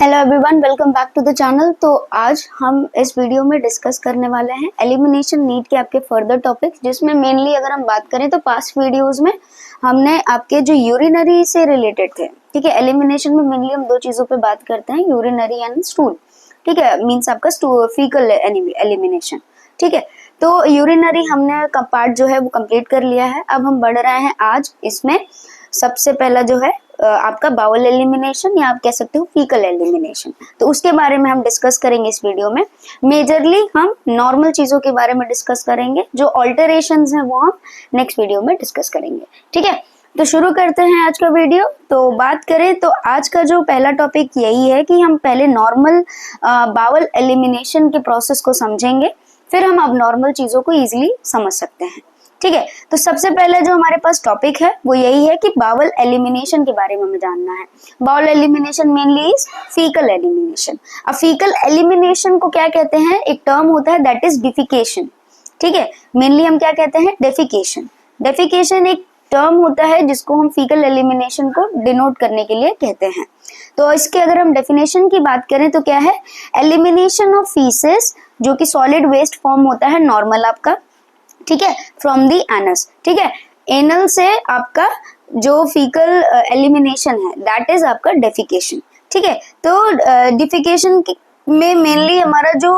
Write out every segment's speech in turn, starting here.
Hello everyone, welcome back to the channel. तो आज हम इस वीडियो में डिस्कस करने वाले हैं एलिमिनेशन नीट के आपके फर्दर टॉपिक्स, जिसमें मेनली अगर हम बात करें तो पास्ट वीडियोस में हमने आपके जो यूरिनरी से रिलेटेड थे, ठीक है। एलिमिनेशन में मेनली हम दो चीजों पे बात करते हैं, यूरिनरी एंड स्टूल, ठीक है। मींस आपका फीकल एलिमिनेशन, ठीक है। तो यूरिनरी हमने पार्ट जो है वो कंप्लीट कर लिया है। अब हम बढ़ रहे हैं आज इसमें सबसे पहला जो है आपका बाउल एलिमिनेशन, या आप कह सकते हो फीकल एलिमिनेशन। तो उसके बारे में हम डिस्कस करेंगे इस वीडियो में। मेजरली हम नॉर्मल चीजों के बारे में डिस्कस करेंगे, जो ऑल्टरेशंस हैं वो हम नेक्स्ट वीडियो में डिस्कस करेंगे, ठीक है। तो शुरू करते हैं आज का वीडियो। तो बात करें तो आज का जो पहला टॉपिक यही है कि हम पहले नॉर्मल बाउल एलिमिनेशन के प्रोसेस को समझेंगे, फिर हम अब नॉर्मल चीजों को इजीली समझ सकते हैं, ठीक है। तो सबसे पहले जो हमारे पास टॉपिक है वो यही है कि बाउल एलिमिनेशन के बारे में हमें जानना है। Bowel elimination mainly is faecal elimination. अब फीकल एलिमिनेशन को क्या कहते हैं, एक टर्म होता है दैट इज डिफिकेशन, ठीक है। मेनली हम क्या कहते हैं, डेफिकेशन। डेफिकेशन एक टर्म होता है जिसको हम फीकल एलिमिनेशन को डिनोट करने के लिए कहते हैं। तो इसके अगर हम डेफिनेशन की बात करें तो क्या है, एलिमिनेशन ऑफ फीसेस, जो कि सॉलिड वेस्ट फॉर्म होता है नॉर्मल आपका, ठीक है, फ्रॉम दी एनस, ठीक है। एनल से आपका जो फीकल एलिमिनेशन है दैट इज आपका डेफिकेशन, ठीक है। तो डिफिकेशन में मेनली हमारा जो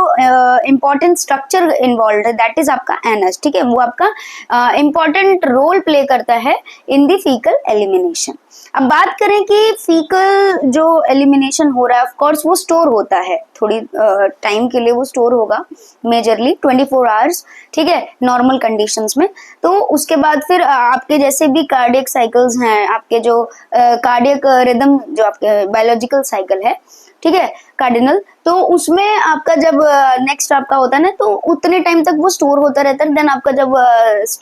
इम्पोर्टेंट स्ट्रक्चर इन्वॉल्व है दैट इज आपका एनस, ठीक है। वो आपका इम्पोर्टेंट रोल प्ले करता है इन द फीकल एलिमिनेशन। अब बात करें कि फीकल जो एलिमिनेशन हो रहा है, ऑफ कोर्स वो स्टोर होता है थोड़ी टाइम के लिए, वो स्टोर होगा मेजरली 24 आवर्स, ठीक है, नॉर्मल कंडीशंस में। तो उसके बाद फिर आपके जैसे भी कार्डियक साइकिल्स हैं, आपके जो कार्डियक रिदम जो आपके बायोलॉजिकल साइकिल है, ठीक है, कार्डिनल, तो उसमें आपका जब नेक्स्ट आपका होता है ना, तो उतने टाइम तक वो स्टोर होता रहता है। देन आपका जब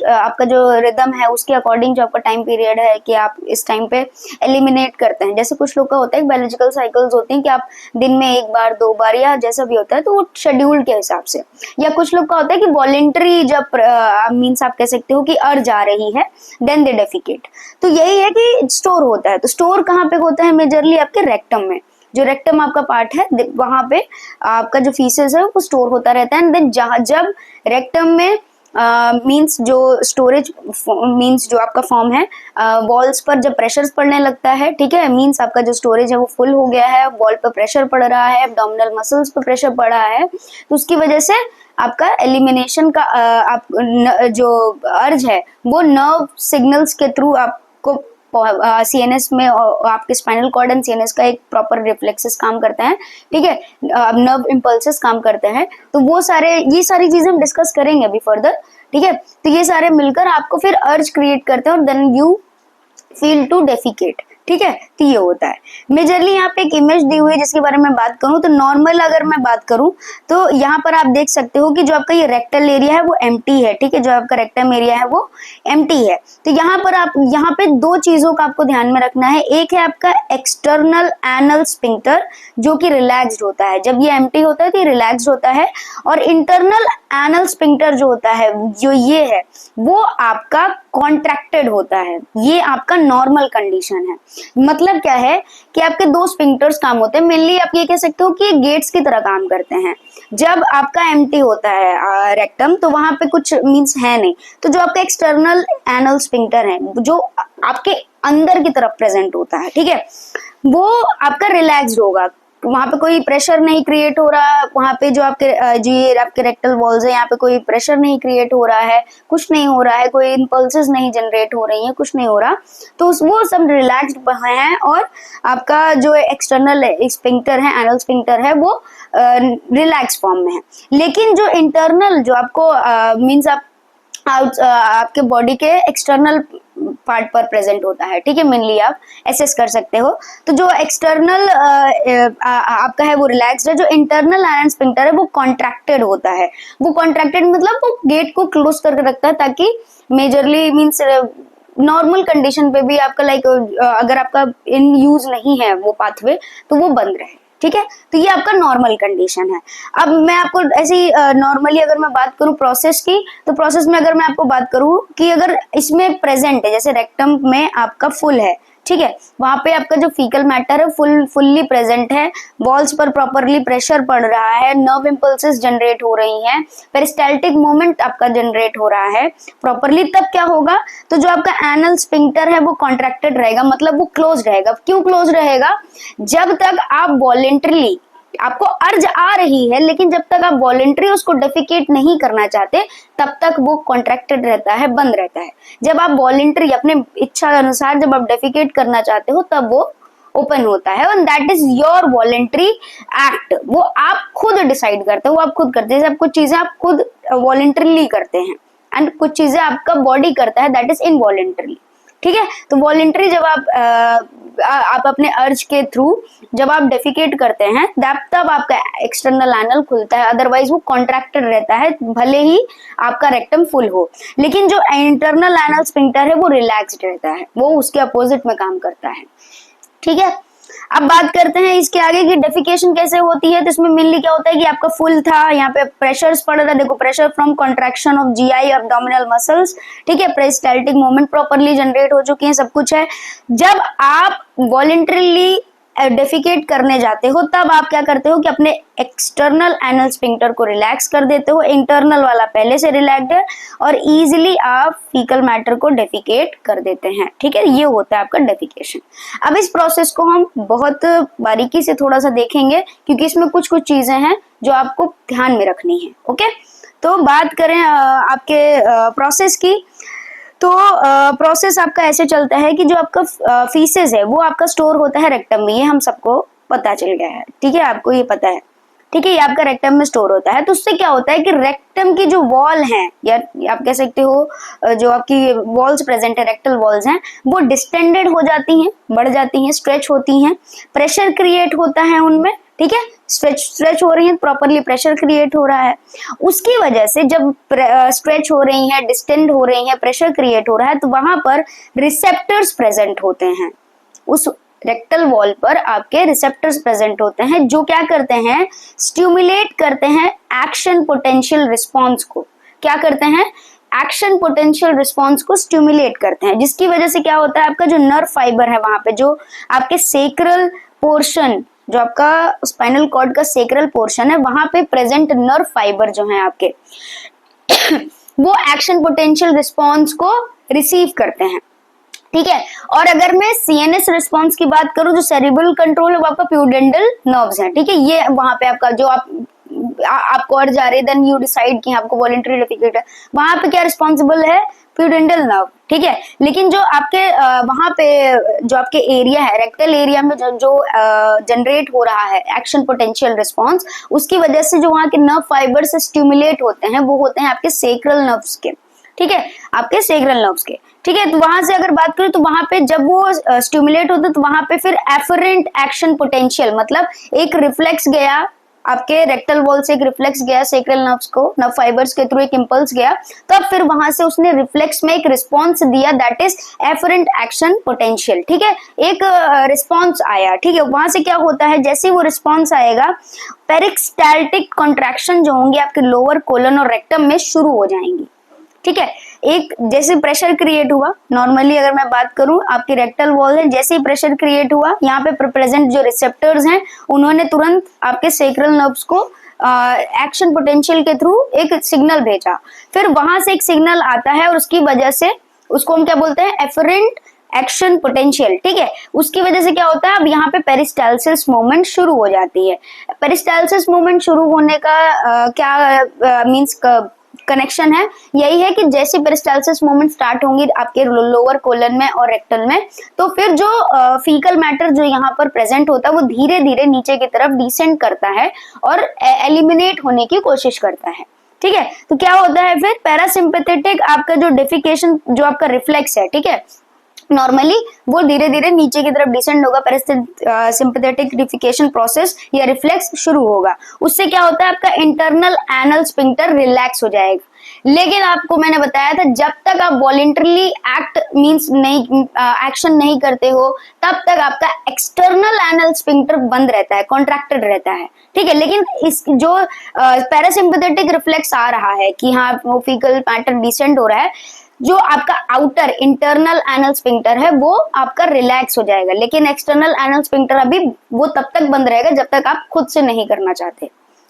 आपका जो रिदम है उसके अकॉर्डिंग जो आपका टाइम पीरियड है कि आप इस टाइम पे एलिमिनेट करते हैं। जैसे कुछ लोग का होता है बायोलॉजिकल साइकिल्स होती हैं कि आप दिन में एक बार दो बार या जैसा भी होता है, तो वो शेड्यूल के हिसाब से। या कुछ लोग का होता है कि वॉलेंटरी जब मीन्स आप कह सकते हो कि अर्ज आ रही है देन दे डेफिकेट। तो यही है कि स्टोर होता है। तो स्टोर कहाँ पे होता है, मेजरली आपके रेक्टम में। जो रेक्टम आपका पार्ट है वहां पे आपका जो फीसेस है वो स्टोर होता रहता है। एंड देन जब रेक्टम में मींस जो स्टोरेज मींस जो आपका फॉर्म है वॉल्स पर जब प्रेशर पड़ने लगता है, ठीक है, मींस आपका जो स्टोरेज है वो फुल हो गया है, वॉल पर प्रेशर पड़ रहा है, एब्डोमिनल मसल्स पर प्रेशर पड़ रहा है, तो उसकी वजह से आपका एलिमिनेशन का जो अर्ज है वो नर्व सिग्नल्स के थ्रू आपको सीएनएस में आपके स्पाइनल कॉर्ड एंड सीएनएस का एक प्रॉपर रिफ्लेक्सेस काम करते हैं, ठीक है, नर्व इंपल्सेस काम करते हैं। तो वो ये सारी चीजें हम डिस्कस करेंगे अभी फर्दर, ठीक है। तो ये सारे मिलकर आपको फिर अर्ज क्रिएट करते हैं और then you feel to defecate, ठीक है। तो ये होता है मेजरली। यहाँ पे एक इमेज दी हुई है जिसके बारे में बात करूं तो नॉर्मल अगर मैं बात करूं तो यहाँ पर आप देख सकते हो कि जो आपका ये रेक्टल एरिया है वो एम्प्टी है, ठीक है। जो आपका रेक्टम एरिया है वो एम्प्टी है। तो यहाँ पर आप यहाँ पे दो चीजों का आपको ध्यान में रखना है। एक है आपका एक्सटर्नल एनल स्फिंक्टर जो कि रिलैक्स्ड होता है, जब ये एम्प्टी होता है तो ये रिलैक्स्ड होता है। और इंटरनल एनल स्फिंक्टर जो होता है, जो ये है, वो आपका कॉन्ट्रैक्टेड होता है। ये आपका नॉर्मल कंडीशन है। मतलब क्या है कि आपके दो स्फिंक्टर्स काम होते हैं। मेनली आप ये कह सकते हो कि ये गेट्स की तरह काम करते हैं। जब आपका एम्प्टी होता है रेक्टम, तो वहां पे कुछ मींस है नहीं, तो जो आपका एक्सटर्नल एनल स्फिंक्टर है जो आपके अंदर की तरफ प्रेजेंट होता है, ठीक है, वो आपका रिलैक्स्ड होगा। वहां पे कोई प्रेशर नहीं क्रिएट हो रहा, वहां पे जो आपके रेक्टल वॉल्स है यहाँ पे कोई प्रेशर नहीं क्रिएट हो रहा है, कुछ नहीं हो रहा है, कोई इंपल्सेस नहीं जनरेट हो रही है, कुछ नहीं हो रहा। तो वो सब रिलैक्स्ड है और आपका जो एक्सटर्नल स्फिंक्टर है, एनल स्फिंक्टर है, वो रिलैक्स फॉर्म में है। लेकिन जो इंटरनल जो आपको मीन्स आपके बॉडी के एक्सटर्नल पार्ट पर प्रेजेंट होता है, ठीक है, मेनली आप एसेस कर सकते हो। तो जो एक्सटर्नल आपका है वो रिलैक्स्ड है, जो इंटरनल एनल स्फिंक्टर है वो कॉन्ट्रैक्टेड होता है। वो कॉन्ट्रैक्टेड मतलब वो गेट को क्लोज करके रखता है ताकि मेजरली मींस नॉर्मल कंडीशन पे भी आपका अगर आपका इन यूज नहीं है वो पाथवे तो वो बंद रहे, ठीक है। तो ये आपका नॉर्मल कंडीशन है। अब मैं आपको ऐसी नॉर्मली अगर मैं बात करूं प्रोसेस की, तो प्रोसेस में अगर मैं आपको बात करूं कि अगर इसमें प्रेजेंट है, जैसे रेक्टम में आपका फुल है, ठीक है, वहां पे आपका जो फीकल मैटर है फुल्ली प्रेजेंट है, वॉल्स पर प्रॉपरली प्रेशर पड़ रहा है, नर्व इम्पल्सेस जनरेट हो रही हैं, पेरिस्टाल्टिक मूवमेंट आपका जनरेट हो रहा है प्रॉपरली, तब क्या होगा, तो जो आपका एनल स्फिंक्टर है वो कॉन्ट्रैक्टेड रहेगा, मतलब वो क्लोज रहेगा। क्यों क्लोज रहेगा? जब तक आप वॉलेंटरली, आपको अर्ज आ रही है लेकिन जब तक आप वॉलेंटरी उसको डेफिकेट नहीं करना चाहते तब तक वो कॉन्ट्रैक्टेड रहता है, बंद रहता है। जब आप वॉलेंटरी अपने इच्छा के अनुसार जब आप डेफिकेट करना चाहते हो तब वो ओपन होता है, और that is your voluntary act. वो आप खुद डिसाइड करते हो, वो आप खुद करते हैं। जैसे कुछ चीजें आप खुद वॉलेंटरीली करते हैं एंड कुछ चीजें आपका बॉडी करता है, दैट इज इनवॉलेंटरी। ठीक है, तो वॉलेंटरी जब आप अपने अर्ज के थ्रू जब आप डेफिकेट करते हैं तब आपका एक्सटर्नल एनल खुलता है, अदरवाइज वो कॉन्ट्रैक्टेड रहता है भले ही आपका रेक्टम फुल हो। लेकिन जो इंटरनल एनल स्फिंक्टर है वो रिलैक्स्ड रहता है, वो उसके अपोजिट में काम करता है। ठीक है, अब बात करते हैं इसके आगे कि डेफिकेशन कैसे होती है। तो इसमें मेनली क्या होता है कि आपका फुल था, यहाँ पे प्रेशर्स पड़ रहा है, देखो pressure from contraction of GI abdominal muscles, ठीक है, पेरिस्टाल्टिक मूवमेंट प्रॉपरली जनरेट हो चुकी है, सब कुछ है। जब आप वॉलेंटरीली डेफिकेट करने जाते हो तब आप क्या करते हो कि अपने एक्सटर्नल एनल स्फिंक्टर को रिलैक्स कर देते हो, इंटरनल वाला पहले से रिलैक्स्ड है, और इजीली आप फीकल मैटर को डेफिकेट कर देते हैं। ठीक है, ये होता है आपका डेफिकेशन। अब इस प्रोसेस को हम बहुत बारीकी से थोड़ा सा देखेंगे क्योंकि इसमें कुछ चीजें हैं जो आपको ध्यान में रखनी है। ओके, तो बात करें आपके प्रोसेस की, तो प्रोसेस आपका ऐसे चलता है कि जो आपका फीसेस है वो आपका स्टोर होता है रेक्टम में, ये हम सबको पता चल गया है। ठीक है, आपको ये पता है। ठीक है, ये आपका रेक्टम में स्टोर होता है। तो उससे क्या होता है कि रेक्टम की जो वॉल है, या आप कह सकते हो जो आपकी वॉल्स प्रेजेंट है, रेक्टल वॉल्स हैं, वो डिस्टेंडेड हो जाती हैं, बढ़ जाती हैं, स्ट्रेच होती हैं, प्रेशर क्रिएट होता है उनमें। ठीक है, स्ट्रेच हो रही है, प्रॉपरली प्रेशर क्रिएट हो रहा है। उसकी वजह से जब स्ट्रेच हो रही है, डिस्टेंड हो रही है, प्रेशर क्रिएट हो रहा है, तो वहां पर रिसेप्टर्स प्रेजेंट होते हैं। उस रेक्टल वॉल पर आपके रिसेप्टर्स प्रेजेंट होते हैं जो क्या करते हैं, स्टिमुलेट करते हैं एक्शन पोटेंशियल रिस्पॉन्स को। क्या करते हैं? एक्शन पोटेंशियल रिस्पॉन्स को स्टिमुलेट करते हैं, जिसकी वजह से क्या होता है, आपका जो नर्व फाइबर है वहां पे, जो आपके सेक्रल पोर्शन, जो आपका स्पाइनल कॉर्ड का सेक्रल पोर्शन है, वहां पे प्रेजेंट नर्व फाइबर जो है आपके वो एक्शन पोटेंशियल रिस्पॉन्स को रिसीव करते हैं। ठीक है, और अगर मैं सीएनएस रिस्पॉन्स की बात करूं, जो सेरिब्रल कंट्रोल है वो आपका प्यूडेंटल नर्व्स है। ठीक है, ये वहां पे आपका जो आपको और जा रहे, देन यू डिसाइड कि आपको वॉलंटरी डेफिकेट है, वहां पे क्या रिस्पॉन्सिबल है, प्यूडेंटल नर्व। ठीक है, लेकिन जो आपके वहां पे जो आपके एरिया है, रेक्टल एरिया में जो जनरेट हो रहा है एक्शन पोटेंशियल रिस्पॉन्स, उसकी वजह से जो वहां के नर्व फाइबर से स्टिमुलेट होते हैं वो होते हैं आपके सेक्रल नर्व्स के। ठीक है, आपके सेक्रल नर्व्स के। ठीक है, तो वहां से अगर बात करें तो वहां पे जब वो स्टिमुलेट होते हैं तो वहां पे फिर एफरेंट एक्शन पोटेंशियल, मतलब एक रिफ्लेक्स गया आपके रेक्टल वॉल से, एक रिफ्लेक्स गया सेक्रल नर्व्स को, नर्व फाइबर्स के थ्रू एक इंपल्स गया, तब फिर वहां से उसने रिफ्लेक्स में एक रिस्पॉन्स दिया, that is afferent action potential. ठीक है, एक रिस्पॉन्स आया। ठीक है, वहां से क्या होता है, जैसे वो रिस्पॉन्स आएगा, पेरिस्टाल्टिक कॉन्ट्रैक्शन जो होंगे आपके लोअर कोलन और रेक्टम में शुरू हो जाएंगी। ठीक है, एक जैसे प्रेशर क्रिएट हुआ, नॉर्मली अगर मैं बात करूं आपकी रेक्टल वॉल है, जैसे ही प्रेशर क्रिएट हुआ, यहाँ पे प्रेजेंट जो रिसेप्टर्स हैं उन्होंने तुरंत आपके सेक्रल नर्व्स को एक्शन पोटेंशियल के थ्रू एक सिग्नल भेजा। फिर वहां से एक सिग्नल आता है और उसकी वजह से उसको हम क्या बोलते हैं, एफरेंट एक्शन पोटेंशियल। ठीक है, उसकी वजह से क्या होता है, अब यहाँ पे पेरिस्टाल्सिस मूवमेंट शुरू हो जाती है। पेरिस्टाल्सिस मूवमेंट शुरू होने का क्या मीन्स कनेक्शन है, यही है कि जैसे पेरिस्टाल्सिस मूवमेंट स्टार्ट होंगी आपके लोअर कोलन में और रेक्टल में, तो फिर जो फीकल मैटर जो यहाँ पर प्रेजेंट होता है वो धीरे धीरे नीचे की तरफ डिसेंड करता है और एलिमिनेट होने की कोशिश करता है। ठीक है, तो क्या होता है फिर, पैरासिम्पैथेटिक आपका जो डेफिकेशन जो आपका रिफ्लेक्स है, ठीक है, नॉर्मली वो धीरे धीरे नीचे की तरफ डिसेंड होगा, सिंपैथेटिक डिफिकेशन प्रोसेस या रिफ्लेक्स शुरू होगा। उससे क्या होता है, आपका इंटरनल एनल स्फिंक्टर रिलैक्स हो जाएगा। लेकिन आपको मैंने बताया था जब तक आप वॉलेंटरली एक्ट मींस नहीं एक्शन नहीं करते हो तब तक आपका एक्सटर्नल एनल स्फिंक्टर बंद रहता है, कॉन्ट्रैक्टेड रहता है। ठीक है, लेकिन इस जो पैरासिम्पैथेटिक रिफ्लेक्स आ रहा है कि हाँ वो फीकल मैटर डिसेंड हो रहा है, जो आपका आउटर इंटरनल एनल स्फिंक्टर है वो आपका रिलैक्स हो जाएगा, लेकिन एक्सटर्नल एनल स्फिंक्टर अभी वो तब तक बंद रहेगा जब तक आप खुद से नहीं करना चाहते।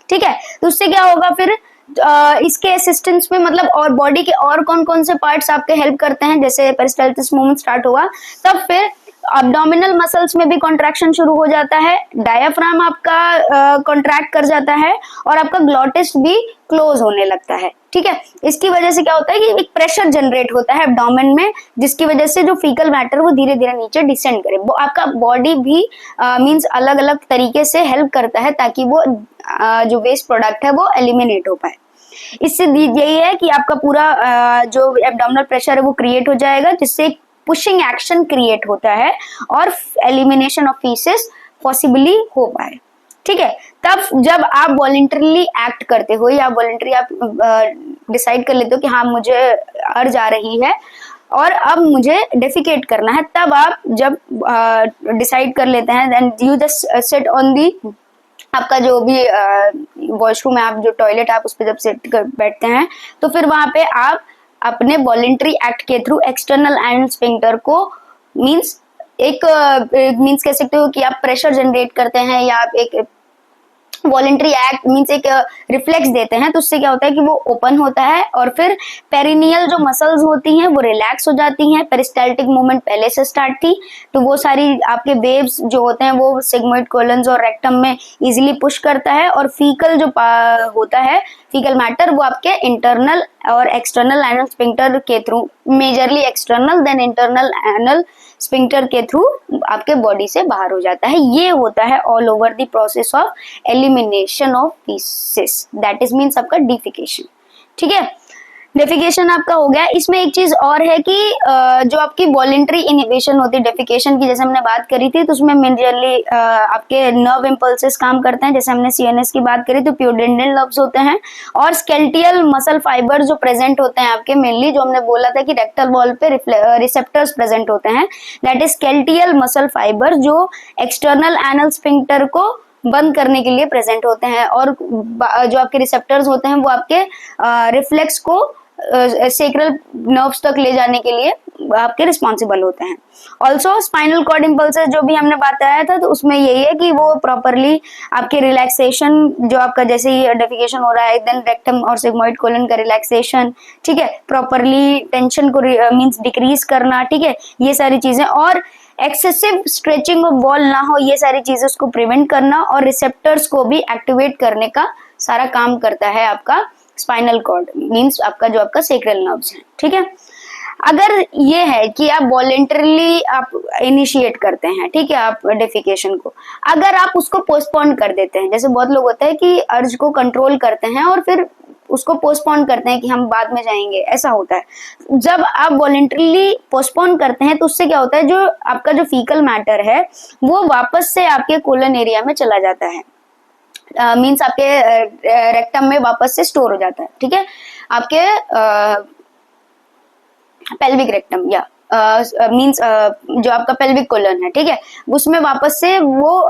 ठीक है, तो उससे क्या होगा फिर इसके असिस्टेंस में, मतलब और बॉडी के और कौन कौन से पार्ट्स आपके हेल्प करते हैं, जैसे पेरिस्टाल्टिस मूवमेंट स्टार्ट हुआ तब फिर अब्डोमिनल मसल्स में भी कॉन्ट्रैक्शन शुरू हो जाता है, डायाफ्राम आपका कॉन्ट्रैक्ट कर जाता है और आपका ग्लॉटिस भी क्लोज होने लगता है। ठीक है, इसकी वजह से क्या होता है कि एक प्रेशर जनरेट होता है एब्डोमेन में, जिसकी वजह से जो फीकल मैटर वो धीरे धीरे नीचे डिसेंड करे। वो आपका बॉडी भी मींस अलग अलग तरीके से हेल्प करता है ताकि वो जो वेस्ट प्रोडक्ट है वो एलिमिनेट हो पाए। इससे यही है कि आपका पूरा जो एब्डोमिनल प्रेशर है वो क्रिएट हो जाएगा, जिससे पुशिंग एक्शन क्रिएट होता है और एलिमिनेशन ऑफ फीसेस पॉसिबली हो पाए। ठीक है, तब जब आप वॉलंटरीली एक्ट करते हो या वॉलंटरी आप डिसाइड कर लेते हो कि हाँ मुझे अर्ज आ रही है और अब मुझे डेफिकेट करना है, तब आप जब डिसाइड कर लेते हैं then you just sit on the, आपका जो भी वॉशरूम है, आप जो टॉयलेट आप उस पर जब सिट कर बैठते हैं तो फिर वहां पे आप अपने वॉलंटरी एक्ट के थ्रू एक्सटर्नल एनल स्फिंक्टर को मींस कह सकते हो कि आप प्रेशर जनरेट करते हैं या आप एक वॉलंटरी एक्ट मींस एक रिफ्लेक्स देते हैं, तो उससे क्या होता है कि वो ओपन होता है और फिर पेरिनियल जो मसल्स होती हैं वो रिलैक्स हो जाती हैं। पेरिस्टाल्टिक मूवमेंट पहले से स्टार्ट थी तो वो सारी आपके वेव्स जो होते हैं वो सिग्मोइड कोलन्स और रेक्टम में इजीली पुश करता है और फीकल जो होता है फीकल मैटर वो आपके इंटरनल और एक्सटर्नल एनल स्फिंक्टर के थ्रू, majorly external then internal anal sphincter के थ्रू आपके बॉडी से बाहर हो जाता है। ये होता है all over the process of elimination of faeces, that is means आपका डिफिकेशन। ठीक है, डेफिकेशन आपका हो गया। इसमें एक चीज और है कि जो आपकी वॉलंटरी इनहिबिशन होती है डेफिकेशन की, जैसे हमने बात करी थी, तो उसमें मेजरली आपके नर्व इम्पल्सेस काम करते हैं। जैसे हमने सीएनएस की बात करी तो प्यूडेंटल नर्व्स होते हैं और स्केलेटल मसल फाइबर जो प्रेजेंट होते हैं आपके, मेनली जो हमने बोला था कि रेक्टल वॉल पे रिसेप्टर्स प्रेजेंट होते हैं, that is skeletal muscle fibre जो एक्सटर्नल एनल स्फिंक्टर को बंद करने के लिए प्रेजेंट होते हैं और जो आपके रिसेप्टर्स होते हैं वो आपके रिफ्लेक्स को सेक्रल नर्व्स तक ले जाने के लिए आपके रिस्पॉन्सिबल होते हैं। ऑल्सो स्पाइनल कॉर्ड इम्पल्सेस जो भी हमने बताया था तो उसमें यही है कि वो प्रॉपरली आपके रिलैक्सेशन, जो आपका जैसे ही डेफिकेशन हो रहा है देन रेक्टम और सिग्मोइड कोलन का रिलैक्सेशन, ठीक है, प्रॉपरली टेंशन को मींस डिक्रीज करना, ठीक है, ये सारी चीजें, और एक्सेसिव स्ट्रेचिंग ऑफ वॉल ना हो, ये सारी चीजें उसको प्रिवेंट करना और रिसेप्टर्स को भी एक्टिवेट करने का सारा काम करता है आपका स्पाइनल कॉर्ड, मींस आपका जो आपका सेक्रल नर्व्स है। ठीक है, अगर ये है कि आप वॉलेंटरली आप इनिशिएट करते हैं, ठीक है, आप डेफिकेशन को, अगर आप उसको पोस्टपोन कर देते हैं, जैसे बहुत लोग होते हैं कि अर्ज को कंट्रोल करते हैं और फिर उसको पोस्टपोन करते हैं कि हम बाद में जाएंगे, ऐसा होता है। जब आप वॉलेंटरली पोस्टपोन करते हैं तो उससे क्या होता है, जो आपका जो फीकल मैटर है वो वापस से आपके कोलन एरिया में चला जाता है, मींस आपके रेक्टम में वापस से स्टोर हो जाता है। ठीक है, आपके पेल्विक रेक्टम या मींस जो आपका पेल्विक कोलन है, ठीक है, उसमें वापस से वो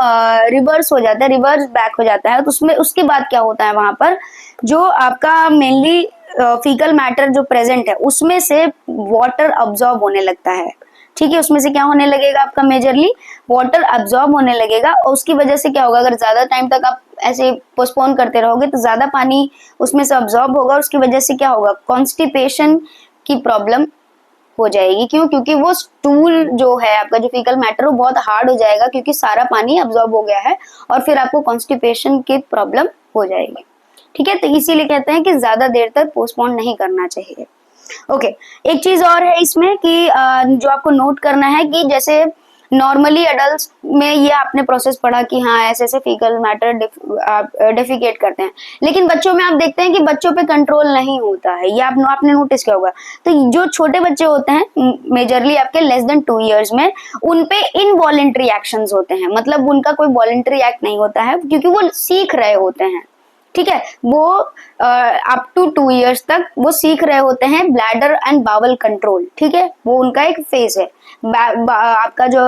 रिवर्स हो जाता है, रिवर्स बैक हो जाता है। तो उसमें उसके बाद क्या होता है, वहां पर जो आपका मेनली फीकल मैटर जो प्रेजेंट है उसमें से वाटर अब्सॉर्ब होने लगता है। ठीक है, उसमें से क्या होने लगेगा, आपका मेजरली वाटर अब्सॉर्ब होने लगेगा और उसकी वजह से क्या होगा, अगर ज्यादा टाइम तक आप ऐसे पोस्टपोन करते रहोगे तो ज्यादा पानी उसमें से अब्सॉर्ब होगा, उसकी वजह से क्या होगा, कॉन्स्टिपेशन की प्रॉब्लम हो जाएगी। क्यों? क्योंकि वो स्टूल जो है आपका, जो फीकल मैटर, वो बहुत हार्ड हो जाएगा क्योंकि सारा पानी अब्सॉर्ब हो गया है और फिर आपको कॉन्स्टिपेशन की प्रॉब्लम हो जाएगी। ठीक है, तो इसीलिए कहते हैं कि ज्यादा देर तक पोस्टपोन नहीं करना चाहिए। ओके, एक चीज और है इसमें कि जो आपको नोट करना है कि जैसे नॉर्मली एडल्ट्स में ये आपने प्रोसेस पढ़ा कि हाँ ऐसे ऐसे फीकल मैटर डेफिकेट करते हैं, लेकिन बच्चों में आप देखते हैं कि बच्चों पे कंट्रोल नहीं होता है, ये आपने नोटिस किया होगा। तो जो छोटे बच्चे होते हैं मेजरली आपके लेस देन 2 years में, उन पे इनवॉलेंटरी एक्शंस होते हैं, मतलब उनका कोई वॉलेंटरी एक्ट नहीं होता है क्योंकि वो सीख रहे होते हैं। ठीक है, वो अप टू 2 years तक वो सीख रहे होते हैं ब्लैडर एंड बावल कंट्रोल। ठीक है, वो उनका एक फेज है, आपका जो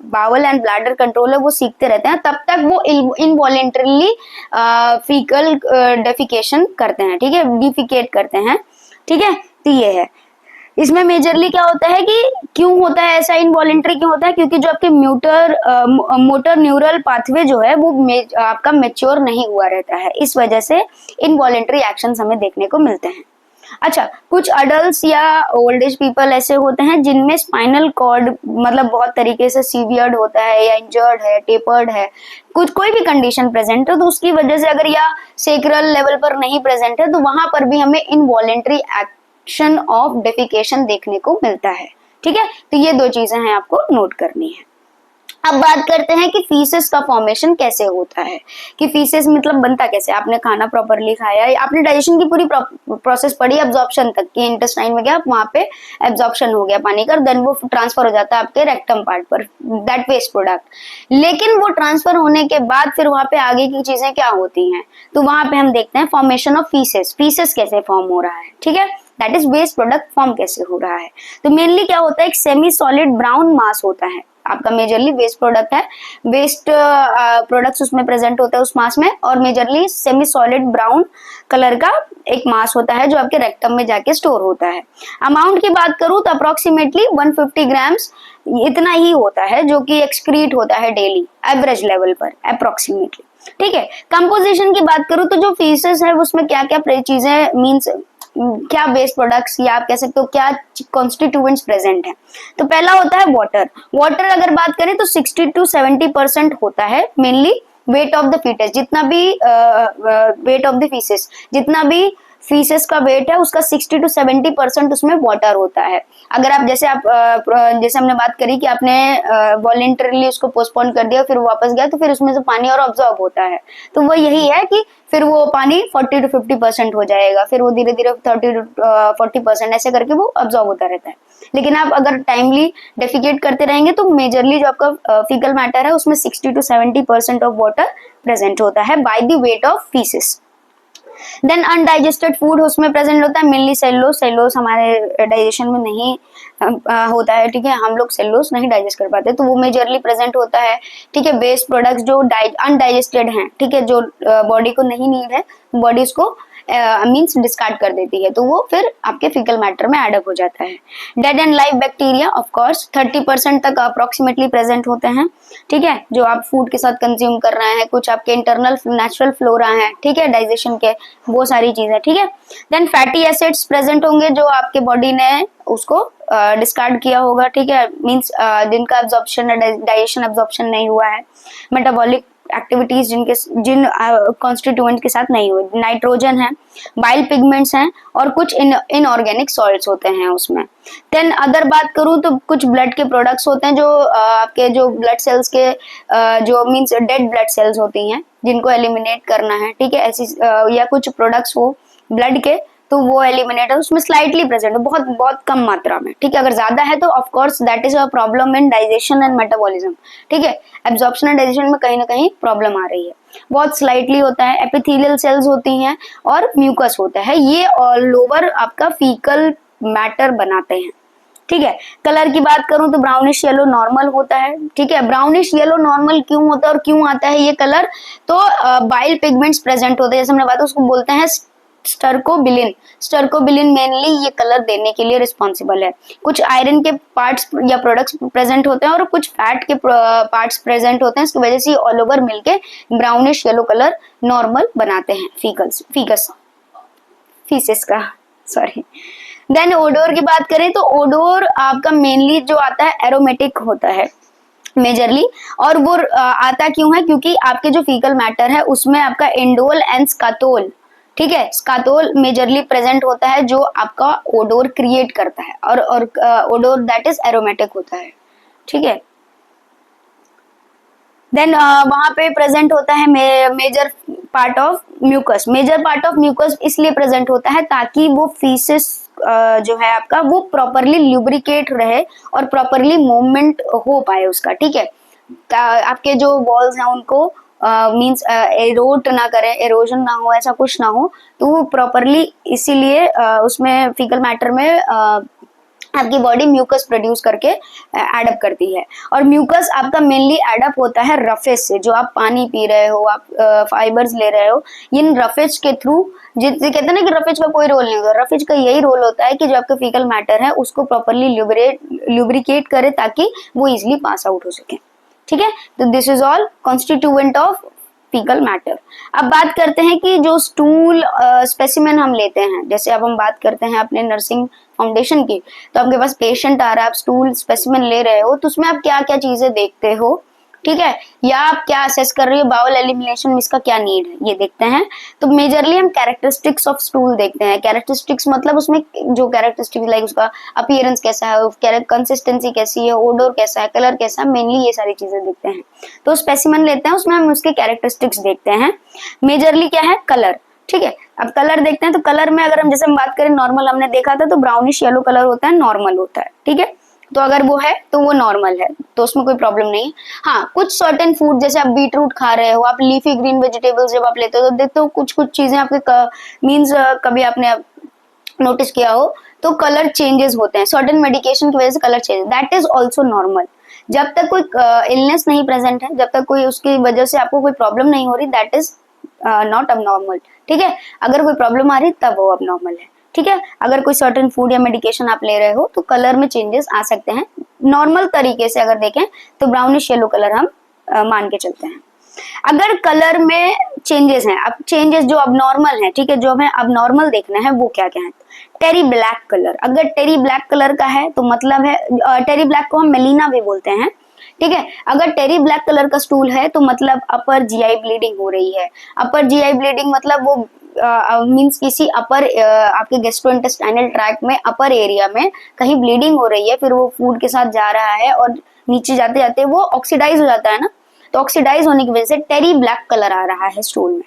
बावल एंड ब्लैडर कंट्रोल है वो सीखते रहते हैं, तब तक वो इनवॉलेंटरली फीकल डेफिकेशन करते हैं, ठीक है, डिफिकेट करते हैं। ठीक है, तो ये है। इसमें मेजरली क्या होता है कि क्यों होता है ऐसा, इनवॉलेंट्री क्यों होता है, क्योंकि जो आपके मोटर न्यूरल पाथवे जो है वो आपका मेच्योर नहीं हुआ रहता है, इस वजह से इनवॉलेंट्री एक्शंस हमें देखने को मिलते हैं। अच्छा, कुछ अडल्ट या ओल्ड एज पीपल ऐसे होते हैं जिनमें स्पाइनल कॉर्ड मतलब बहुत तरीके से सीवियर्ड होता है या इंजर्ड है, टेपर्ड है, कुछ कोई भी कंडीशन प्रेजेंट है, तो उसकी वजह से अगर या सेक्रल लेवल पर नहीं प्रेजेंट है तो वहां पर भी हमें इनवॉलेंट्री एक्शन ऑफ डेफिकेशन देखने को मिलता है। ठीक है, तो ये दो चीजें हैं आपको नोट करनी है। अब बात करते हैं कि फीसेस का फॉर्मेशन कैसे होता है, कि फीसेस मतलब बनता कैसे। आपने खाना प्रॉपरली खाया, आपने डाइजेशन की पूरी प्रोसेस पढ़ी एब्जॉर्प्शन तक कि इंटेस्टाइन में गया, वहां पे एब्जॉर्प्शन हो गया पानी का, देन वो ट्रांसफर हो जाता है आपके रेक्टम पार्ट पर, दैट वेस्ट प्रोडक्ट। लेकिन वो ट्रांसफर होने के बाद फिर वहां पे आगे की चीजें क्या होती हैं, तो वहां पे हम देखते हैं फॉर्मेशन ऑफ फीसेस, फीसेस कैसे फॉर्म हो रहा है। ठीक है, that is waste product form कैसे हो रहा है। तो मेनली क्या होता है, एक सेमी सॉलिड ब्राउन मास होता है आपका, मेजरली वेस्ट प्रोडक्ट है, वेस्ट प्रोडक्ट्स उसमें प्रेजेंट होता है उस मास में, और majorly semi solid brown colour का एक मास होता है जो आपके रेक्टम में जाके स्टोर होता है। अमाउंट की बात करूं तो अप्रोक्सीमेटली 150 ग्राम्स इतना ही होता है जो कि एक्सक्रीट होता है डेली एवरेज लेवल पर अप्रोक्सीमेटली। ठीक है, कंपोजिशन की बात करूं तो जो फीसेस है उसमें क्या क्या चीजें मीन्स क्या वेस्ट प्रोडक्ट्स या आप कह सकते हो क्या कॉन्स्टिट्यूएंट्स प्रेजेंट है। तो पहला होता है वाटर। वाटर अगर बात करें तो 60 to 70% होता है mainly weight of the faeces, जितना भी वेट ऑफ द फीसेस, जितना भी फीसेस का वेट है उसका 60 to 70% उसमें वाटर होता है। अगर आप जैसे हमने बात करी कि आपने वॉलेंटरली उसको पोस्टपोन कर दिया फिर वापस गया, तो फिर उसमें से पानी और ऑब्जॉर्ब होता है, तो वो यही है कि फिर वो पानी 40 to 50% हो जाएगा, फिर वो धीरे धीरे 30 to 40% ऐसे करके वो ऑब्जॉर्ब होता रहता है। लेकिन आप अगर टाइमली डेफिकेट करते रहेंगे तो मेजरली जो आपका फीकल मैटर है उसमें 60 to 70% ऑफ वाटर प्रेजेंट होता है by the weight of faeces. Then undigested food उसमें प्रेजेंट होता है, मेनली सेलुलोज। सेलुलोज हमारे डाइजेशन में नहीं होता है, ठीक है, हम लोग सेलुलोज नहीं डाइजेस्ट कर पाते, तो वो मेजरली प्रेजेंट होता है। ठीक है, वेस्ट प्रोडक्ट्स जो अनडाइजेस्टेड हैं, ठीक है, जो बॉडी को नहीं नीड है, बॉडी उसको मीन्स डिस्कार्ड कर देती है, तो वो फिर आपके फीकल मैटर में एडअप हो जाता है। Dead and live bacteria of course 30% तक अप्रोक्सीमेटली प्रेजेंट होते हैं। ठीक है, जो आप फूड के साथ कंज्यूम कर रहे हैं, कुछ आपके इंटरनल नेचुरल फ्लोरा है, ठीक है, डाइजेशन के, वो सारी चीजें। ठीक है, देन फैटी एसिड्स प्रेजेंट होंगे जो आपके बॉडी ने उसको डिस्कार्ड किया होगा। ठीक है, मीन्स जिनका एब्जॉर्प्शन डाइजेशन एब्जॉर्प्शन नहीं हुआ है, मेटाबॉलिक एक्टिविटीज जिन कॉन्स्टिट्यूएंट के साथ नहीं हुई। नाइट्रोजन है, बाइल पिगमेंट्स हैं, और कुछ इनऑर्गेनिक सॉल्ट्स होते हैं उसमें। देन अदर बात करूं तो कुछ ब्लड के प्रोडक्ट्स होते हैं जो आपके जो ब्लड सेल्स के जो मींस डेड ब्लड सेल्स होती हैं जिनको एलिमिनेट करना है, ठीक है, ऐसी या कुछ प्रोडक्ट्स हो ब्लड के तो वो एलिमिनेट है, उसमें स्लाइटली प्रेजेंट है, बहुत बहुत कम मात्रा में। ठीक है, अगर ज्यादा है तो of course that is a problem in digestion and metabolism. ठीक है, एब्जॉर्प्शन एंड डाइजेशन में कहीं ना कहीं प्रॉब्लम आ रही है। बहुत स्लाइटली होता है, एपिथेलियल सेल्स होती हैं और म्यूकस होता है, ये लोअर आपका फीकल मैटर बनाते हैं। ठीक है, कलर की बात करूं तो ब्राउनिश येलो नॉर्मल होता है। ठीक है, ब्राउनिश येलो नॉर्मल क्यों होता है और क्यों आता है ये कलर, तो बाइल पिगमेंट्स प्रेजेंट होते हैं, जैसे हमने बात उसको बोलते हैं स्टर्कोबिलिन। स्टर्कोबिलिन मेनली ये कलर देने के लिए रिस्पॉन्सिबल है। कुछ आयरन के पार्ट्स या प्रोडक्ट्स प्रेजेंट होते हैं और कुछ फैट के पार्ट्स प्रेजेंट होते हैं, इसकी वजह से ऑल ओवर मिलके ब्राउनिश येलो कलर नॉर्मल बनाते हैं फीसेस का, सॉरी। देन ओडोर की बात करें तो ओडोर आपका मेनली जो आता है एरोमेटिक होता है मेजरली, और वो आता क्यों है, क्योंकि आपके जो फीकल मैटर है उसमें आपका इंडोल एंड स्कातोल, ठीक है, स्कातोल मेजरली प्रेजेंट होता है जो आपका ओडोर क्रिएट करता है, और ओडोर दैट इज एरोमेटिक होता है। ठीक है, देन वहां पे प्रेजेंट होता है major part of mucus. Major part of mucus इसलिए प्रेजेंट होता है ताकि वो फीसेस जो है आपका वो प्रॉपरली ल्यूब्रिकेट रहे और प्रॉपरली मूवमेंट हो पाए उसका। ठीक है, आपके जो वॉल्स हैं उनको मींस एरोट ना करें, एरोजन ना हो, ऐसा कुछ ना हो, तो वो प्रॉपरली इसीलिए उसमें फीकल मैटर में आपकी बॉडी म्यूकस प्रोड्यूस करके एडअप करती है। और म्यूकस आपका मेनली एडअप होता है रफेज से, जो आप पानी पी रहे हो, आप फाइबर्स ले रहे हो, इन रफेज के थ्रू, जिससे कहते हैं ना कि रफेज का कोई रोल नहीं होता, रफेज का यही रोल होता है कि जो आपका फीकल मैटर है उसको प्रॉपरली ल्यूब्रिकेट करे ताकि वो इजिली पास आउट हो सके। ठीक है, तो this is all constituent of faecal matter. अब बात करते हैं कि जो स्टूल स्पेसिमेन हम लेते हैं, जैसे अब हम बात करते हैं अपने नर्सिंग फाउंडेशन की, तो आपके पास पेशेंट आ रहा है, आप स्टूल स्पेसिमेन ले रहे हो, तो उसमें आप क्या क्या चीजें देखते हो, ठीक है, या आप क्या असेस कर रहे हो, बाउल एलिमिनेशन में इसका क्या नीड है, ये देखते हैं। तो मेजरली हम कैरेक्टरिस्टिक्स ऑफ स्टूल देखते हैं। कैरेक्टरिस्टिक्स मतलब उसमें जो कैरेक्टरिस्टिक्स लाइक उसका अपीयरेंस कैसा है, कंसिस्टेंसी कैसी है, ओडोर कैसा है, कलर कैसा है, मेनली ये सारी चीजें देखते हैं। तो स्पेसिमेन लेते हैं, उसमें हम उसके कैरेक्टरिस्टिक्स देखते हैं। मेजरली क्या है, कलर। ठीक है, अब कलर देखते हैं, तो कलर में अगर हम जैसे हम बात करें नॉर्मल, हमने देखा था तो ब्राउनिश येलो कलर होता है, नॉर्मल होता है। ठीक है, तो अगर वो है तो वो नॉर्मल है, तो उसमें कोई प्रॉब्लम नहीं है। हाँ, कुछ सर्टेन फूड जैसे आप बीट रूट खा रहे हो, आप लीफी ग्रीन वेजिटेबल्स जब आप लेते हो तो देखते हो कुछ कुछ चीजें आपके मीन्स कभी आपने नोटिस किया हो तो कलर चेंजेस होते हैं, सर्टेन मेडिकेशन की वजह से colour change, that is also normal. जब तक कोई इलनेस नहीं प्रेजेंट है, जब तक कोई उसकी वजह से आपको कोई प्रॉब्लम नहीं हो रही, दैट इज नॉट अबनॉर्मल। ठीक है, अगर कोई प्रॉब्लम आ रही तब वो अबनॉर्मल है। ठीक है, अगर कोई सर्टेन फूड या मेडिकेशन आप ले रहे हो तो कलर में चेंजेस आ सकते हैं। नॉर्मल तरीके से अगर देखें तो ब्राउनिश येलो कलर हम मान के चलते हैं। अगर कलर में चेंजेस हैं, अब चेंजेस जो अबनॉर्मल है, ठीक है, जो हमें अबनॉर्मल देखना है वो क्या क्या है, टेरी ब्लैक कलर। अगर टेरी ब्लैक कलर का है तो मतलब है, टेरी ब्लैक को हम मेलिना भी बोलते हैं। ठीक है, अगर टेरी ब्लैक कलर का स्टूल है तो मतलब अपर जीआई ब्लीडिंग हो रही है। अपर जीआई ब्लीडिंग मतलब वो मीन्स किसी अपर आपके गैस्ट्रोइंटेस्टाइनल ट्रैक्ट में अपर एरिया में कहीं ब्लीडिंग हो रही है, फिर वो फूड के साथ जा रहा है और नीचे जाते जाते वो ऑक्सीडाइज हो जाता है ना, तो ऑक्सीडाइज होने की वजह से टेरी ब्लैक कलर आ रहा है स्टूल में।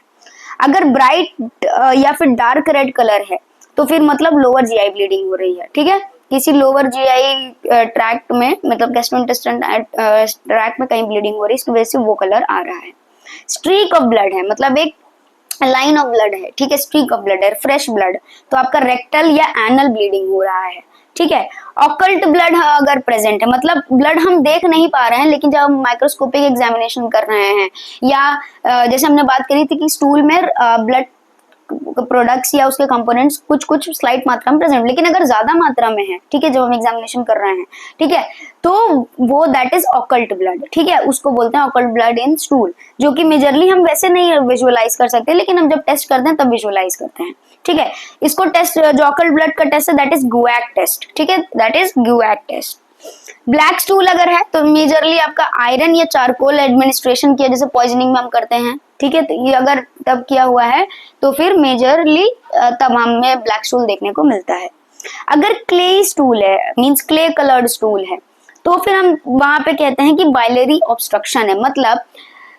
अगर ब्राइट या फिर डार्क रेड कलर है तो फिर मतलब लोअर जीआई ब्लीडिंग हो रही है। ठीक है, किसी लोअर जीआई ट्रैक्ट में मतलब गैस्ट्रोइंटेस्टाइनल ट्रैक्ट में कहीं ब्लीडिंग हो रही है, इसकी वजह से वो कलर आ रहा है। स्ट्रीक ऑफ ब्लड है, मतलब एक लाइन ऑफ ब्लड है। ठीक है, स्ट्रीक ऑफ ब्लड है, फ्रेश ब्लड, तो आपका रेक्टल या एनल ब्लीडिंग हो रहा है। ठीक है, ऑकल्ट ब्लड अगर प्रेजेंट है, मतलब ब्लड हम देख नहीं पा रहे हैं लेकिन जब हम माइक्रोस्कोपिक एग्जामिनेशन कर रहे हैं, या जैसे हमने बात करी थी कि स्टूल में ब्लड प्रोडक्ट्स या उसके कंपोनेंट्स कुछ कुछ स्लाइट मात्रा में प्रेजेंट, लेकिन अगर ज्यादा मात्रा में है, ठीक है, जब हम एग्जामिनेशन कर रहे हैं, ठीक है, तो वो दैट इज ऑकल्ट ब्लड। ठीक है, उसको बोलते हैं ऑकल्ट ब्लड इन स्टूल, जो कि मेजरली हम वैसे नहीं विजुअलाइज कर सकते, लेकिन हम जब टेस्ट करते हैं तब विजुअलाइज करते हैं। ठीक है, इसको टेस्ट, जो ऑकल्ट ब्लड का टेस्ट है दैट इज गुएक टेस्ट। ठीक है, that is guaiac test. Black stool अगर है तो मेजरली आपका आयरन या चारकोल एडमिनिस्ट्रेशन किया, जैसे पॉइजनिंग में हम करते हैं। ठीक है, तो ये अगर तब किया हुआ है तो फिर मेजरली तब हमें ब्लैक स्टूल देखने को मिलता है। अगर क्ले स्टूल है, मींस क्ले कलर्ड स्टूल है, तो फिर हम वहां पे कहते हैं कि बाइलरी ऑब्स्ट्रक्शन है। मतलब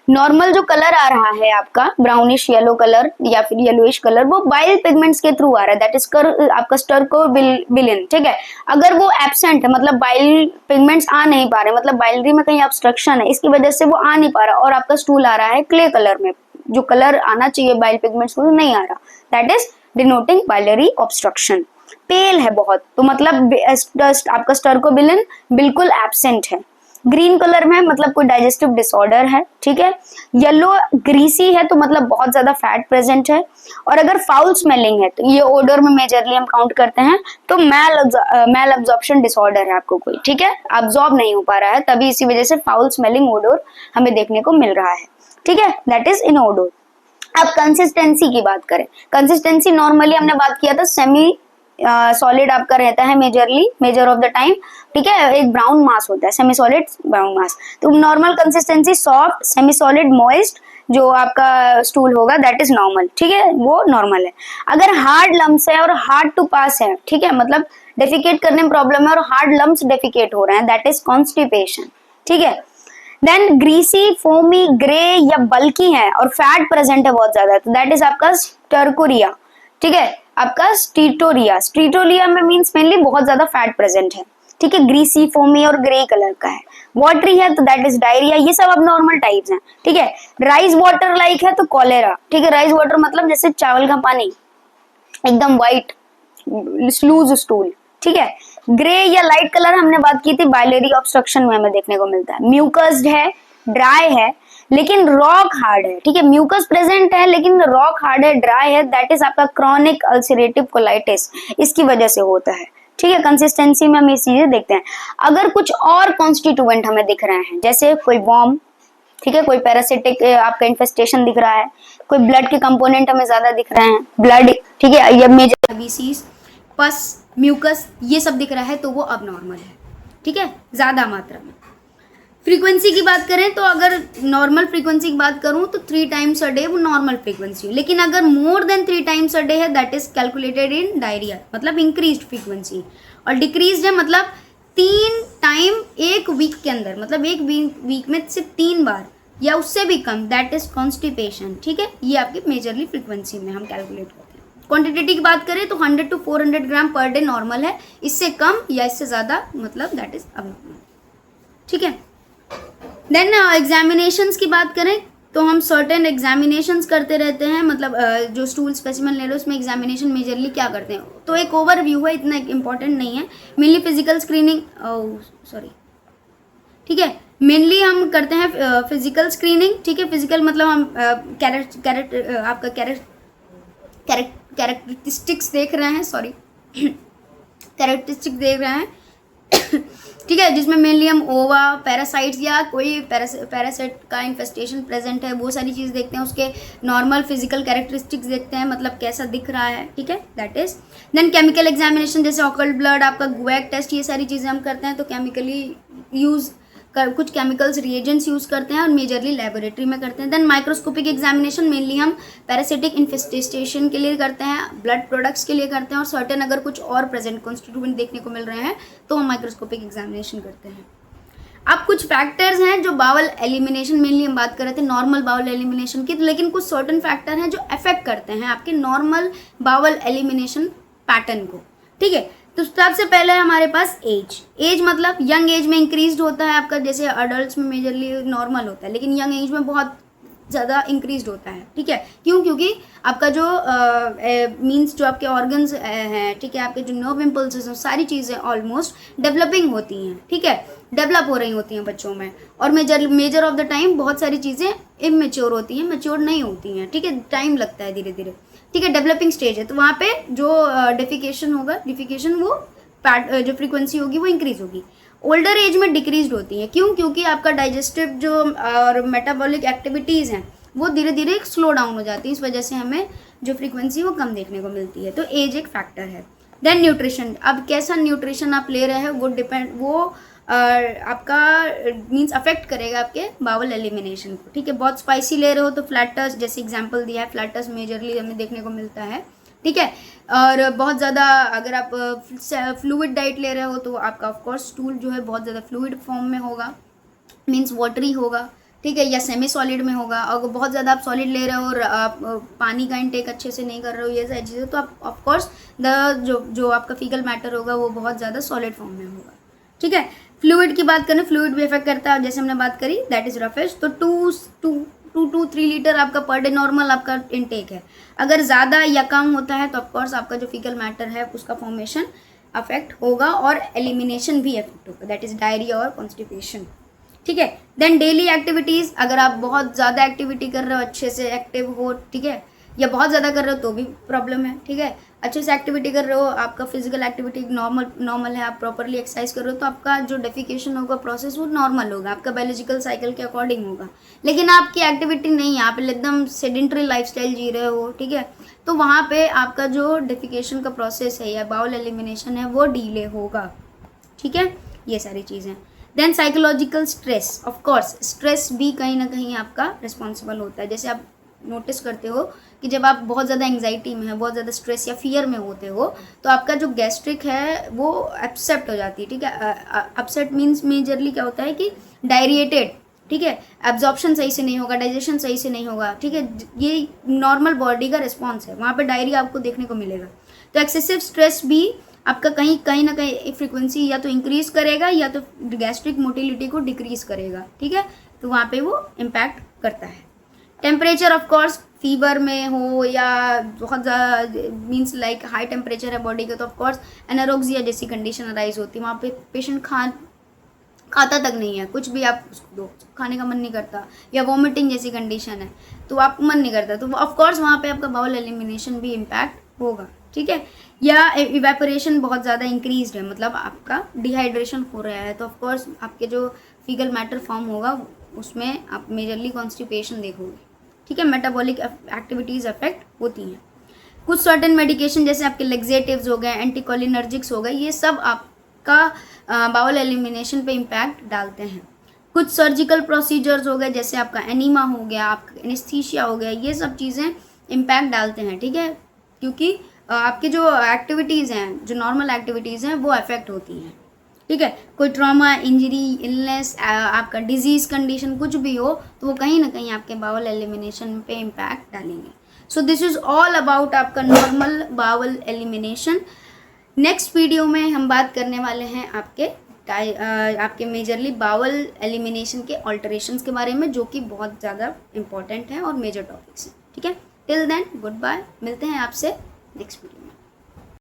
नॉर्मल जो कलर आ रहा है आपका ब्राउनिश येलो कलर या फिर येलोइश कलर, वो बाइल पिगमेंट्स के थ्रू आ रहा है, दैट इज आपका स्टर्कोबिलिन। ठीक है, अगर वो एब्सेंट है, मतलब बाइल पिगमेंट्स आ नहीं पा रहे, मतलब बाइलरी में कहीं ऑब्स्ट्रक्शन है, इसकी वजह से वो आ नहीं पा रहा और आपका स्टूल आ रहा है क्ले कलर में, जो कलर आना चाहिए बाइल पिगमेंट्स को नहीं आ रहा, that is denoting biliary obstruction. Pale है बहुत, तो मतलब आपका स्टर्कोबिलिन बिल्कुल एब्सेंट है। ग्रीन कलर में मतलब कोई डाइजेस्टिव डिसऑर्डर है। ठीक है, येलो ग्रीसी है तो मतलब बहुत ज्यादा फैट प्रेजेंट है। और अगर फाउल स्मेलिंग है तो ये ओडर में मेजरली हम काउंट करते हैं, तो मैल अब्जॉर्प्शन डिसऑर्डर है आपको कोई, ठीक है, अब्जॉर्ब नहीं हो पा रहा है, तभी इसी वजह से फाउल स्मेलिंग ओडोर हमें देखने को मिल रहा है। ठीक है, दैट इज इन ओडोर। अब कंसिस्टेंसी की बात करें, कंसिस्टेंसी नॉर्मली हमने बात किया था सेमी सॉलिड आपका रहता है मेजर ऑफ द टाइम। ठीक है, एक ब्राउन मास होता है, सेमी सॉलिड ब्राउन मास। तो normal consistency soft semi solid moist जो आपका स्टूल होगा दैट इज नॉर्मल। ठीक है, वो नॉर्मल है। अगर हार्ड लम्स है और हार्ड टू पास है, ठीक है, मतलब डेफिकेट करने में प्रॉब्लम है और हार्ड लम्स डेफिकेट हो रहे हैं, दैट इज कॉन्स्टिपेशन। ठीक है, देन ग्रीसी फोमी ग्रे या बल्की है और फैट प्रेजेंट है बहुत ज्यादा, तो दैट इज आपका स्टर्कोरिया। ठीक है, आपका स्ट्रीटोलिया में मींस मेनली बहुत ज्यादा फैट प्रेजेंट है। ठीक है, ग्रीसी फोमी और ग्रे कलर का है। वाटरी है तो दैट इज डायरिया। ये सब अब नॉर्मल टाइप्स हैं। ठीक है, राइस वाटर लाइक है तो कॉलेरा। ठीक है, राइस वाटर मतलब जैसे चावल का पानी, एकदम व्हाइट स्लूज स्टूल। ठीक है, ग्रे या लाइट कलर हमने बात की थी बाइलेरी ऑब्स्ट्रक्शन में हमें देखने को मिलता है। म्यूकस्ड है, ड्राई है, लेकिन रॉक हार्ड है, ठीक है। म्यूकस प्रेजेंट है लेकिन रॉक हार्ड है, ड्राई है, दैट इज आपका क्रॉनिक अल्सरेटिव कोलाइटिस, इसकी वजह से होता है, ठीक है। कंसिस्टेंसी में हम ये चीजें देखते हैं। अगर कुछ और कॉन्स्टिट्यूएंट हमें दिख रहे हैं, जैसे कोई वॉर्म, ठीक है, कोई पैरासिटिक आपका इन्फेस्टेशन दिख रहा है, कोई ब्लड के कंपोनेंट हमें ज्यादा दिख रहे हैं, ब्लड, ठीक है, ये मेजर बीसीज, पस, म्यूकस, ये सब दिख रहा है तो वो अबनॉर्मल है, ठीक है, ज्यादा मात्रा में। फ्रीक्वेंसी की बात करें तो अगर नॉर्मल फ्रीक्वेंसी की बात करूं तो 3 टाइम्स अ डे वो नॉर्मल फ्रीक्वेंसी है, लेकिन अगर more than 3 times a day है that is calculated in diarrhoea, मतलब इंक्रीज्ड फ्रीक्वेंसी। और डिक्रीज्ड है मतलब 3 टाइम एक वीक के अंदर, मतलब एक वीक में सिर्फ 3 बार या उससे भी कम, दैट इज कॉन्स्टिपेशन, ठीक है। ये आपकी मेजरली फ्रीक्वेंसी में हम कैलकुलेट करते हैं। क्वांटिटी की बात करें तो 100 to 400 gram per day normal है, इससे कम या इससे ज़्यादा मतलब दैट इज अबनॉर्मल, ठीक है। देन एग्जामिनेशंस की बात करें तो हम सर्टेन एग्जामिनेशंस करते रहते हैं, मतलब जो स्टूल स्पेसिमेन ले लो उसमें एग्जामिनेशन मेजरली क्या करते हैं, तो एक ओवरव्यू है, इतना इंपॉर्टेंट नहीं है। मेनली फिजिकल स्क्रीनिंग, सॉरी, ठीक है, मेनली हम करते हैं फिजिकल स्क्रीनिंग, ठीक है। फिजिकल मतलब हम आपका कैरेक्टरिस्टिक्स देख रहे हैं, सॉरी कैरेक्टरिस्टिक्स देख रहे हैं ठीक है, जिसमें मेनली हम ओवा, पैरासाइट्स या कोई पैरासाइट का इन्फेस्टेशन प्रेजेंट है वो सारी चीज़ देखते हैं, उसके नॉर्मल फिजिकल कैरेक्टरिस्टिक्स देखते हैं, मतलब कैसा दिख रहा है, ठीक है, that is. Then chemical examination, जैसे ऑकल्ट ब्लड, आपका गुएक टेस्ट, ये सारी चीज़ें हम करते हैं तो केमिकली यूज़ कुछ केमिकल्स रिएजेंट्स यूज़ करते हैं और मेजरली लेबोरेटरी में करते हैं। देन माइक्रोस्कोपिक एग्जामिनेशन मेनली हम पैरासिटिक इन्फेस्टेशन के लिए करते हैं, ब्लड प्रोडक्ट्स के लिए करते हैं, और सर्टेन अगर कुछ और प्रेजेंट कॉन्स्टिट्यूएंट देखने को मिल रहे हैं तो हम माइक्रोस्कोपिक एग्जामिनेशन करते हैं। अब कुछ फैक्टर्स हैं जो बावल एलिमिनेशन, मेनली हम बात कर रहे थे नॉर्मल बावल एलिमिनेशन की, लेकिन कुछ सर्टेन फैक्टर हैं जो अफेक्ट करते हैं आपके नॉर्मल बावल एलिमिनेशन पैटर्न को, ठीक है। तो सबसे पहले हमारे पास एज मतलब यंग एज में इंक्रीज होता है आपका, जैसे अडल्ट में मेजरली नॉर्मल होता है, लेकिन यंग एज में बहुत ज़्यादा इंक्रीज होता है, ठीक है। क्यों? क्योंकि आपका जो मीन्स जो आपके ऑर्गन्स हैं, ठीक है, आपके जो नर्व इम्पल्सेस हैं, सारी चीज़ें ऑलमोस्ट डेवलपिंग होती हैं, ठीक है, डेवलप हो रही होती हैं बच्चों में, और मेजर ऑफ द टाइम बहुत सारी चीज़ें इमेच्योर होती हैं, मैच्योर नहीं होती हैं, ठीक है, टाइम लगता है धीरे धीरे, ठीक है, डेवलपिंग स्टेज है। तो वहाँ पे जो डेफिकेशन होगा, डिफिकेशन वो जो फ्रीक्वेंसी होगी वो इंक्रीज होगी। ओल्डर एज में डिक्रीज होती है, क्यों? क्योंकि आपका डाइजेस्टिव जो और मेटाबॉलिक एक्टिविटीज़ हैं वो धीरे धीरे स्लो डाउन हो जाती है, इस वजह से हमें जो फ्रीक्वेंसी वो कम देखने को मिलती है। तो एज एक फैक्टर है। देन न्यूट्रिशन, अब कैसा न्यूट्रिशन आप ले रहे हैं वो आपका मीन्स अफेक्ट करेगा आपके बावल एलिमिनेशन को, ठीक है। बहुत स्पाइसी ले रहे हो तो फ्लैटर्स, जैसे एग्जांपल दिया है, फ्लैटर्स मेजरली हमें देखने को मिलता है, ठीक है। और बहुत ज़्यादा अगर आप फ्लूइड डाइट ले रहे हो तो आपका ऑफकोर्स स्टूल जो है बहुत ज़्यादा फ्लूइड फॉर्म में होगा, मीन्स वाटरी होगा, ठीक है, या सेमी सॉलिड में होगा। अगर बहुत ज़्यादा आप सॉलिड ले रहे हो और आप पानी का इंटेक अच्छे से नहीं कर रहे हो, ये सारी चीज़ें, तो आप ऑफकोर्स जो आपका फीकल मैटर होगा वो बहुत ज़्यादा सॉलिड फॉर्म में होगा, ठीक है। फ्लूइड की बात करें, फ्लूइड भी इफेक्ट करता है, जैसे हमने बात करी दैट इज रफेज। तो 2 to 3 लीटर आपका पर डे नॉर्मल आपका इनटेक है। अगर ज़्यादा या कम होता है तो ऑफकोर्स आपका जो फीकल मैटर है उसका फॉर्मेशन अफेक्ट होगा और एलिमिनेशन भी अफेक्ट होगा, दैट इज डायरिया और कॉन्स्टिपेशन, ठीक है। देन डेली एक्टिविटीज़, अगर आप बहुत ज़्यादा एक्टिविटी कर रहे हो, अच्छे से एक्टिव हो, ठीक है, या बहुत ज़्यादा कर रहे हो तो भी प्रॉब्लम है, ठीक है। अच्छे से एक्टिविटी कर रहे हो, आपका फिजिकल एक्टिविटी नॉर्मल है, आप प्रॉपरली एक्सरसाइज कर रहे हो, तो आपका जो डेफिकेशन होगा प्रोसेस वो नॉर्मल होगा, आपका बायोलॉजिकल साइकिल के अकॉर्डिंग होगा। लेकिन आपकी एक्टिविटी नहीं है, आप एकदम सेडेंटरी लाइफस्टाइल जी रहे हो, ठीक है, तो वहाँ पे आपका जो डेफिकेशन का प्रोसेस है या बाउल एलिमिनेशन है वो डिले होगा, ठीक है, ये सारी चीज़ें। Then psychological stress, of course stress भी कहीं ना कहीं आपका रिस्पॉन्सिबल होता है। जैसे आप नोटिस करते हो कि जब आप बहुत ज़्यादा एंग्जाइटी में है, बहुत ज़्यादा स्ट्रेस या फियर में होते हो, तो आपका जो गैस्ट्रिक है वो अपसेट हो जाती है, ठीक है। अपसेट मीन्स मेजरली क्या होता है कि डायरिएटेड, ठीक है, एब्जॉर्प्शन सही से नहीं होगा, डाइजेशन सही से नहीं होगा, ठीक है, ये नॉर्मल बॉडी का रिस्पॉन्स है, वहाँ पे डायरिया आपको देखने को मिलेगा। तो एक्सेसिव स्ट्रेस भी आपका कहीं ना कहीं फ्रीक्वेंसी या तो इंक्रीज करेगा या तो गैस्ट्रिक मोटिलिटी को डिक्रीज करेगा, ठीक है, तो वहाँ पे वो इम्पैक्ट करता है। टेम्परेचर ऑफ कोर्स फीवर में हो या बहुत ज़्यादा मीन्स लाइक हाई टेम्परेचर है बॉडी का, तो ऑफकोर्स एनारोक्सिया जैसी कंडीशन अराइज होती है। वहाँ पे पेशेंट खाता तक नहीं है, कुछ भी आप उसको दो खाने का मन नहीं करता, या वॉमिटिंग जैसी कंडीशन है तो आपको मन नहीं करता, तो ऑफकोर्स वहाँ पे आपका बाउल एलिमिनेशन भी इम्पैक्ट होगा, ठीक है। या इवेपोरेशन बहुत ज़्यादा इंक्रीज है, मतलब आपका डिहाइड्रेशन हो रहा है, तो ऑफकोर्स आपके जो फीकल मैटर फॉर्म होगा उसमें आप मेजरली कॉन्स्टिपेशन देखोगे, ठीक है। मेटाबॉलिक एक्टिविटीज़ अफेक्ट होती हैं। कुछ सर्टेन मेडिकेशन जैसे आपके लेग्जेटिव्स हो गए, एंटीकोलिनर्जिक्स हो गए, ये सब आपका बाउल एलिमिनेशन पे इम्पैक्ट डालते हैं। कुछ सर्जिकल प्रोसीजर्स हो गए जैसे आपका एनीमा हो गया, आपका एनेस्थीसिया हो गया, ये सब चीज़ें इम्पैक्ट डालते हैं, ठीक है, क्योंकि आपके जो एक्टिविटीज़ हैं, जो नॉर्मल एक्टिविटीज़ हैं वो अफेक्ट होती हैं, ठीक है। कोई ट्रॉमा, इंजरी, इलनेस, आपका डिजीज़ कंडीशन कुछ भी हो तो वो कहीं ना कहीं आपके बाउल एलिमिनेशन पे इम्पैक्ट डालेंगे। So this is all about आपका normal bowel elimination. Next video में हम बात करने वाले हैं आपके मेजरली बाउल एलिमिनेशन के ऑल्टरेशंस के बारे में, जो कि बहुत ज़्यादा इंपॉर्टेंट है और मेजर टॉपिक्स हैं, ठीक है। टिल देन गुड बाय, मिलते हैं आपसे नेक्स्ट वीडियो में।